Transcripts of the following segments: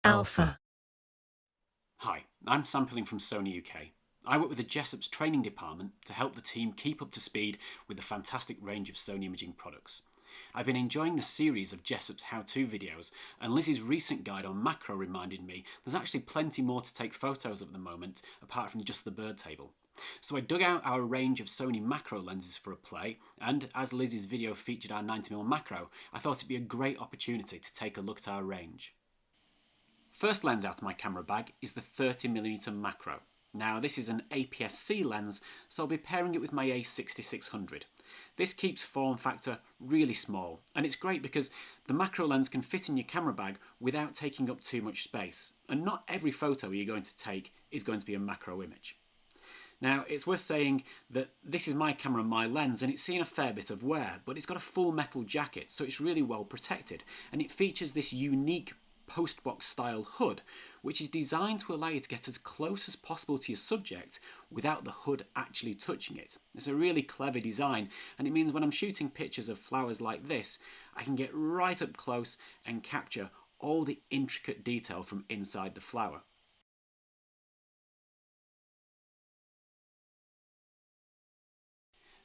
Alpha. Hi, I'm sampling from Sony UK. I work with the Jessops training department to help the team keep up to speed with the fantastic range of Sony imaging products. I've been enjoying the series of Jessops how-to videos, and Lizzie's recent guide on macro reminded me there's actually plenty more to take photos of at the moment, apart from just the bird table. So I dug out our range of Sony Macro lenses for a play, and as Lizzie's video featured our 90mm macro, I thought it'd be a great opportunity to take a look at our range. First lens out of my camera bag is the 30mm macro. Now this is an aps-c lens, so I'll be pairing it with my a6600. This keeps form factor really small, and it's great because the macro lens can fit in your camera bag without taking up too much space, and not every photo you're going to take is going to be a macro image. Now, it's worth saying that this is my camera and my lens, and it's seen a fair bit of wear, but it's got a full metal jacket, so it's really well protected, and it features this unique postbox style hood, which is designed to allow you to get as close as possible to your subject without the hood actually touching it. It's a really clever design, and it means when I'm shooting pictures of flowers like this, I can get right up close and capture all the intricate detail from inside the flower.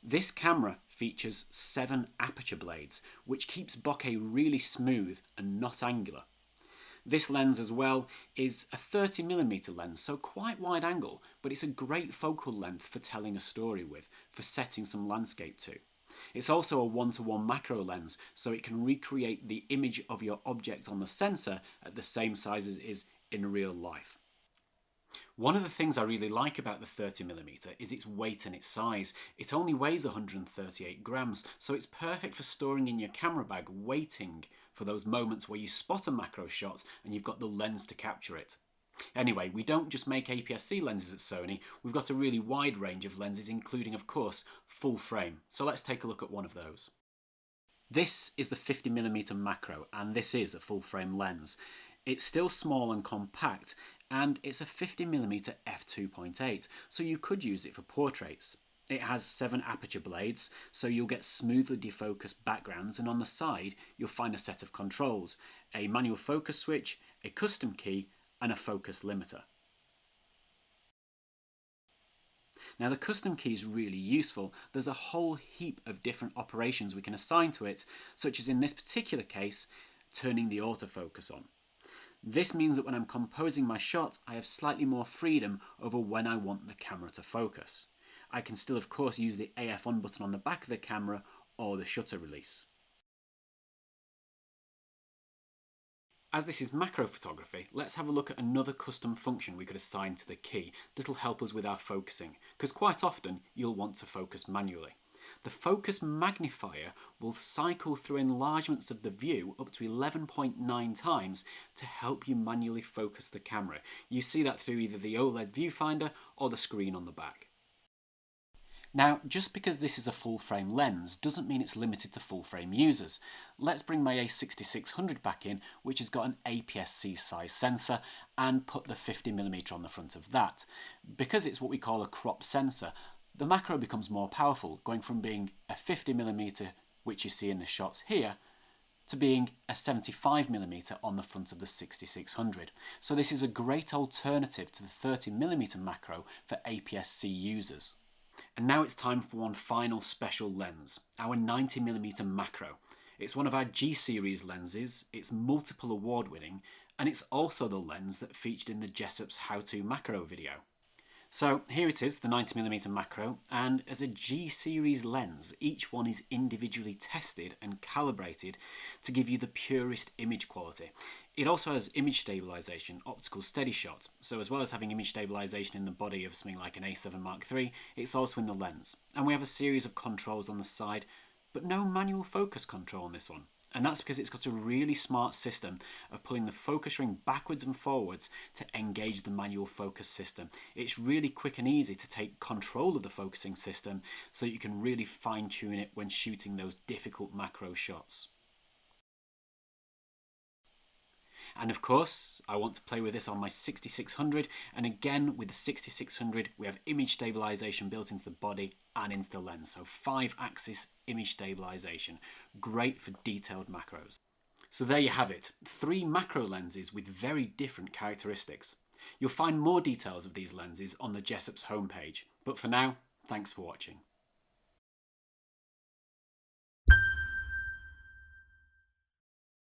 This camera features 7 aperture blades, which keeps bokeh really smooth and not angular. This lens as well is a 30mm lens, so quite wide angle, but it's a great focal length for telling a story with, for setting some landscape to. It's also a 1:1 macro lens, so it can recreate the image of your object on the sensor at the same size as it is in real life. One of the things I really like about the 30mm is its weight and its size. It only weighs 138 grams, so it's perfect for storing in your camera bag, waiting for those moments where you spot a macro shot and you've got the lens to capture it. Anyway, we don't just make aps-c lenses at Sony, we've got a really wide range of lenses, including, of course, full frame. So let's take a look at one of those. This is the 50mm macro, and this is a full frame lens. It's still small and compact, and it's a 50mm f2.8, so you could use it for portraits. It has 7 aperture blades, so you'll get smoothly defocused backgrounds, and on the side you'll find a set of controls, a manual focus switch, a custom key, and a focus limiter. Now the custom key is really useful. There's a whole heap of different operations we can assign to it, such as in this particular case, turning the autofocus on. This means that when I'm composing my shot, I have slightly more freedom over when I want the camera to focus. I can still, of course, use the AF on button on the back of the camera or the shutter release. As this is macro photography, let's have a look at another custom function we could assign to the key that'll help us with our focusing, because quite often you'll want to focus manually. The focus magnifier will cycle through enlargements of the view up to 11.9 times to help you manually focus the camera. You see that through either the OLED viewfinder or the screen on the back. Now, just because this is a full frame lens doesn't mean it's limited to full frame users. Let's bring my a6600 back in, which has got an aps-c size sensor, and put the 50mm on the front of that. Because it's what we call a crop sensor, the macro becomes more powerful, going from being a 50mm, which you see in the shots here, to being a 75mm on the front of the 6600. So this is a great alternative to the 30mm macro for aps-c users. And now it's time for one final special lens, our 90mm macro. It's one of our G-series lenses, it's multiple award winning, and it's also the lens that featured in the Jessops how-to macro video. So here it is, the 90mm macro, and as a G-series lens, each one is individually tested and calibrated to give you the purest image quality. It also has image stabilization, optical steady shot, so as well as having image stabilization in the body of something like an A7 Mark III, it's also in the lens. And we have a series of controls on the side, but no manual focus control on this one. And that's because it's got a really smart system of pulling the focus ring backwards and forwards to engage the manual focus system. It's really quick and easy to take control of the focusing system so you can really fine tune it when shooting those difficult macro shots. And of course, I want to play with this on my 6600, and again with the 6600 we have image stabilization built into the body and into the lens, so 5-axis image stabilization, great for detailed macros. So there you have it, 3 macro lenses with very different characteristics. You'll find more details of these lenses on the Jessops homepage, but for now, thanks for watching.